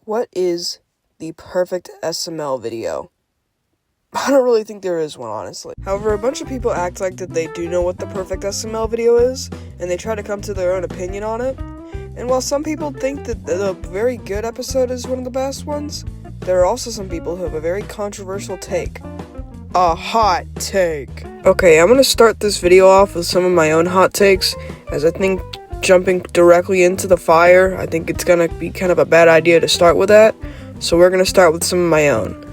What is the perfect SML video? I don't really think there is one, honestly. However, a bunch of people act like that they do know what the perfect SML video is, and they try to come to their own opinion on it. And while some people think that the very good episode is one of the best ones, there are also some people who have a very controversial take. A hot take. Okay, I'm gonna start this video off with some of my own hot takes, as I think jumping directly into the fire, I think it's gonna be kind of a bad idea to start with that, so we're gonna start with some of my own.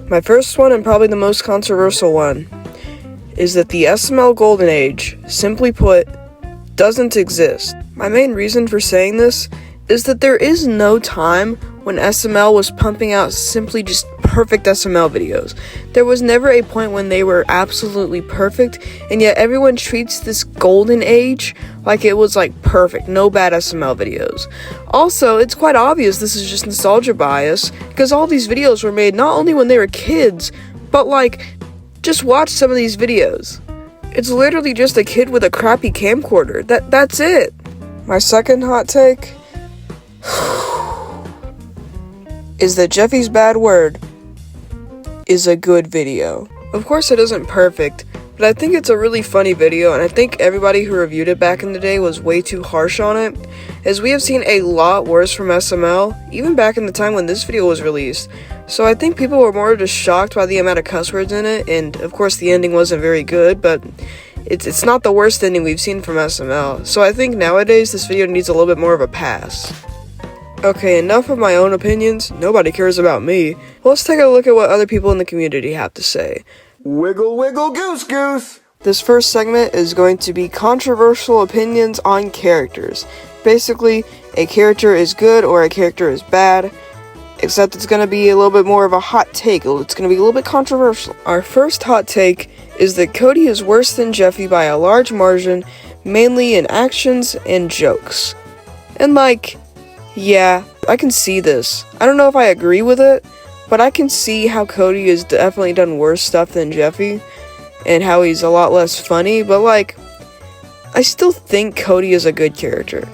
My first one, and probably the most controversial one, is that the SML Golden Age, simply put, doesn't exist. My main reason for saying this is that there is no time when SML was pumping out simply just perfect SML videos. There was never a point when they were absolutely perfect, and yet everyone treats this golden age like it was like perfect, no bad SML videos. Also, it's quite obvious this is just nostalgia bias, because all these videos were made not only when they were kids, but like, just watch some of these videos. It's literally just a kid with a crappy camcorder. That's it. My second hot take is that Jeffy's Bad Word is a good video. Of course it isn't perfect, but I think it's a really funny video, and I think everybody who reviewed it back in the day was way too harsh on it, as we have seen a lot worse from SML, even back in the time when this video was released. So I think people were more just shocked by the amount of cuss words in it, and of course the ending wasn't very good, but it's not the worst ending we've seen from SML. So I think nowadays this video needs a little bit more of a pass. Okay, enough of my own opinions. Nobody cares about me. Let's take a look at what other people in the community have to say. Wiggle, wiggle, goose, goose! This first segment is going to be controversial opinions on characters. Basically, a character is good or a character is bad, except it's going to be a little bit more of a hot take. It's going to be a little bit controversial. Our first hot take is that Cody is worse than Jeffy by a large margin, mainly in actions and jokes. And yeah, I can see this. I don't know if I agree with it, but I can see how Cody has definitely done worse stuff than Jeffy, and how he's a lot less funny, but I still think Cody is a good character.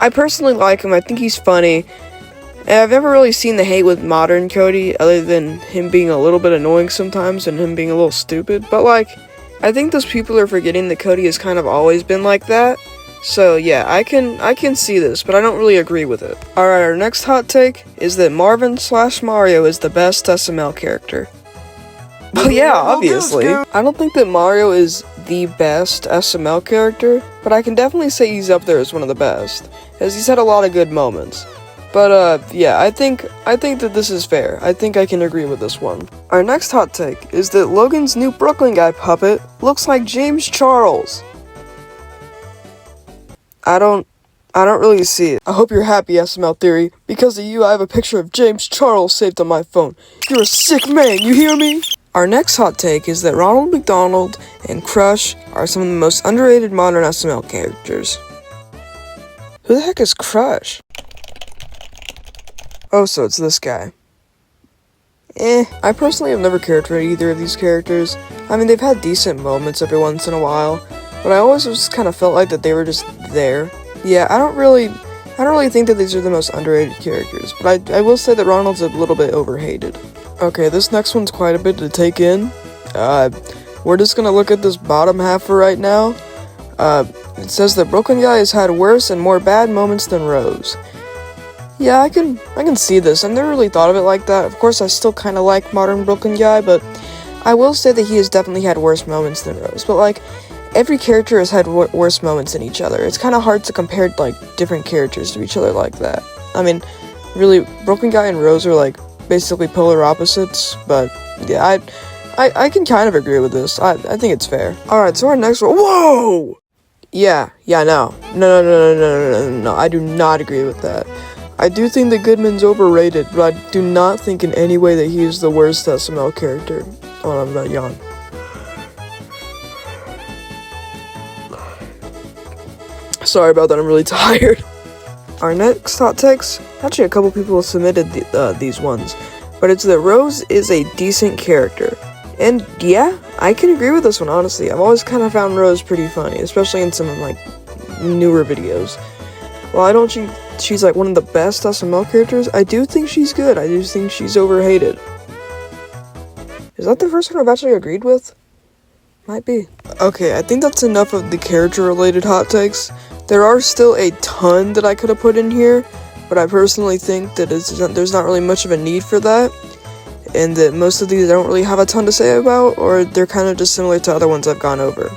I personally like him, I think he's funny, and I've never really seen the hate with modern Cody, other than him being a little bit annoying sometimes, and him being a little stupid, but I think those people are forgetting that Cody has kind of always been like that. So yeah, I can see this, but I don't really agree with it. Alright, our next hot take is that Marvin/Mario is the best SML character. Well yeah, obviously. I don't think that Mario is the best SML character, but I can definitely say he's up there as one of the best, as he's had a lot of good moments. But yeah, I think that this is fair. I think I can agree with this one. Our next hot take is that Logan's new Brooklyn guy puppet looks like James Charles. I don't really see it. I hope you're happy, SML Theory. Because of you, I have a picture of James Charles saved on my phone. You're a sick man, you hear me? Our next hot take is that Ronald McDonald and Crush are some of the most underrated modern SML characters. Who the heck is Crush? Oh, so it's this guy. I personally have never cared for either of these characters. I mean, they've had decent moments every once in a while, but I always just kind of felt like that they were just there. Yeah, I don't really think that these are the most underrated characters, but I will say that Ronald's a little bit overhated. Okay, this next one's quite a bit to take in. We're just gonna look at this bottom half for right now. It says that Brooklyn Guy has had worse and more bad moments than Rose. Yeah, I can see this. I've never really thought of it like that. Of course, I still kind of like modern Brooklyn Guy, but I will say that he has definitely had worse moments than Rose. But every character has had worse moments than each other. It's kind of hard to compare different characters to each other like that. I mean, really, Brooklyn Guy and Rose are basically polar opposites. But yeah, I can kind of agree with this. I think it's fair. All right, so our next one. Whoa! Yeah, no. I do not agree with that. I do think that Goodman's overrated, but I do not think in any way that he is the worst SML character. Oh, I'm not yawn. Sorry about that, I'm really tired. Our next hot takes, actually a couple people submitted these ones, but it's that Rose is a decent character. And yeah, I can agree with this one, honestly. I've always kind of found Rose pretty funny, especially in some of newer videos. Why don't you she's like one of the best SML characters. I do think she's good. I do think she's overhated. Is that the first one I've actually agreed with? Might be. Okay, I think that's enough of the character-related hot takes. There are still a ton that I could have put in here, but I personally think that there's not really much of a need for that, and that most of these I don't really have a ton to say about, or they're kind of just similar to other ones I've gone over.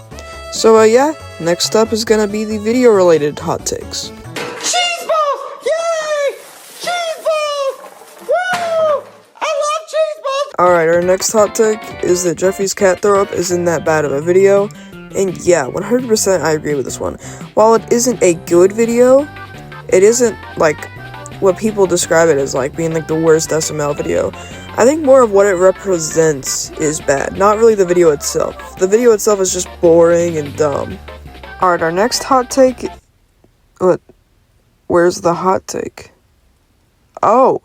So, yeah, next up is gonna be the video-related hot takes. Cheese balls! Yay! Cheese balls! Woo! I love cheese balls! Alright, our next hot take is that Jeffy's cat throw-up isn't that bad of a video, and yeah, 100% I agree with this one. While it isn't a good video, it isn't, like, what people describe it as, like, being, like, the worst SML video. I think more of what it represents is bad, not really the video itself. The video itself is just boring and dumb. Alright, our next hot take... What? Where's the hot take? Oh!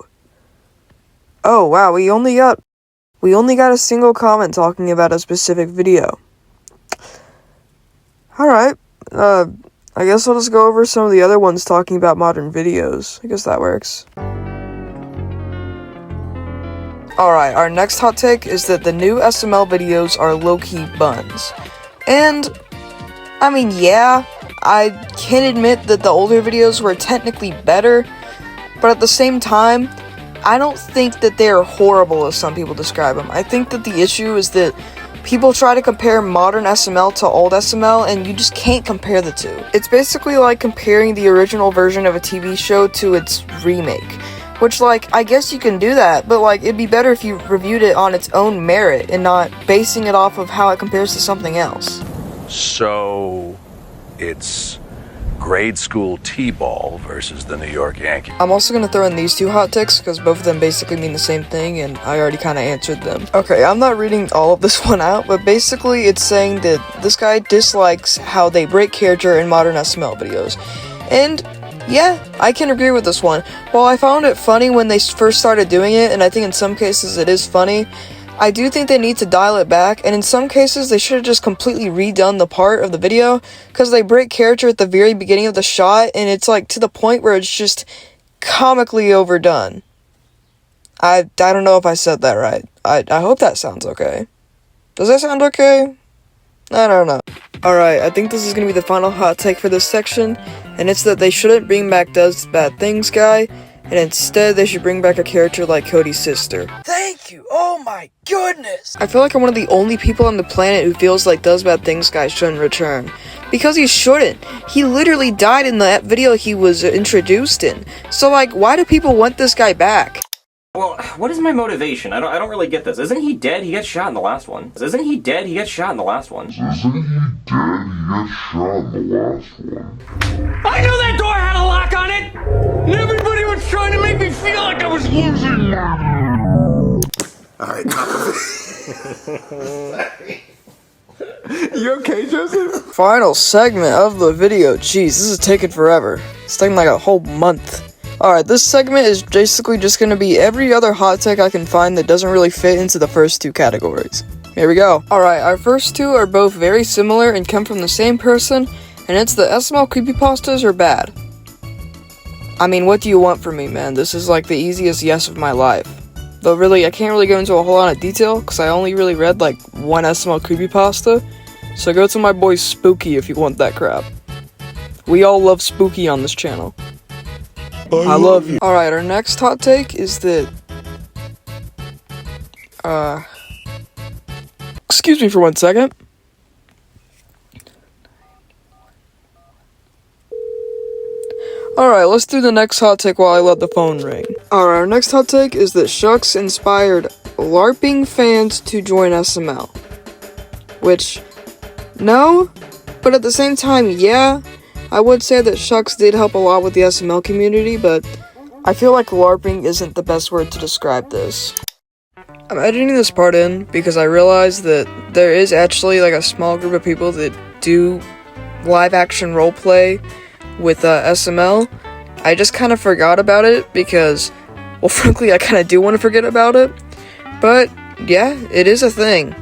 Oh, wow, we only got a single comment talking about a specific video. Alright, I guess I'll just go over some of the other ones talking about modern videos. I guess that works. Alright, our next hot take is that the new SML videos are low-key buns. And, I mean, yeah, I can admit that the older videos were technically better, but at the same time, I don't think that they're horrible as some people describe them. I think that the issue is that people try to compare modern SML to old SML, and you just can't compare the two. It's basically like comparing the original version of a TV show to its remake. Which, like, I guess you can do that, but, like, it'd be better if you reviewed it on its own merit and not basing it off of how it compares to something else. So, it's grade school T-ball versus the New York Yankees. I'm also going to throw in these two hot takes, because both of them basically mean the same thing, and I already kind of answered them. Okay, I'm not reading all of this one out, but basically it's saying that this guy dislikes how they break character in modern SML videos. And yeah, I can agree with this one. While I found it funny when they first started doing it, and I think in some cases it is funny, I do think they need to dial it back, and in some cases they should have just completely redone the part of the video, because they break character at the very beginning of the shot, and it's like to the point where it's just comically overdone. I don't know if I said that right. I hope that sounds okay. Does that sound okay? I don't know. Alright, I think this is gonna be the final hot take for this section, and it's that they shouldn't bring back Does Bad Things guy, and instead they should bring back a character like Cody's sister. Thank you! Oh my goodness! I feel like I'm one of the only people on the planet who feels like Does Bad Things guy shouldn't return. Because he shouldn't. He literally died in that video he was introduced in. So, like, why do people want this guy back? Well, what is my motivation? I don't really get this. Isn't he dead? He gets shot in the last one. Isn't he dead? He gets shot in the last one. Isn't he dead? He got shot in the last one. I knew that door had a lock on it! And everybody was trying to make me feel like I was losing. Alright, sorry. You okay, Joseph? Final segment of the video. Jeez, this is taking forever. It's taking like a whole month. Alright, this segment is basically just going to be every other hot take I can find that doesn't really fit into the first two categories. Here we go. Alright, our first two are both very similar and come from the same person, and it's the SML creepypastas are bad. I mean, what do you want from me, man? This is like the easiest yes of my life. Though really, I can't really go into a whole lot of detail, because I only really read like one SML creepypasta, so go to my boy Spooky if you want that crap. We all love Spooky on this channel. I love you. Alright, our next hot take is that... Excuse me for 1 second. Alright, let's do the next hot take while I let the phone ring. Alright, our next hot take is that Shucks inspired LARPing fans to join SML. Which, no, but at the same time, yeah. I would say that Shucks did help a lot with the SML community, but I feel like LARPing isn't the best word to describe this. I'm editing this part in because I realized that there is actually like a small group of people that do live action roleplay with SML. I just kind of forgot about it because, well, frankly, I kind of do want to forget about it. But yeah, it is a thing.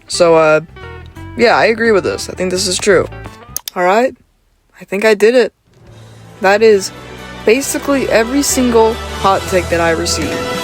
So, yeah, I agree with this. I think this is true. Alright? I think I did it. That is basically every single hot take that I receive.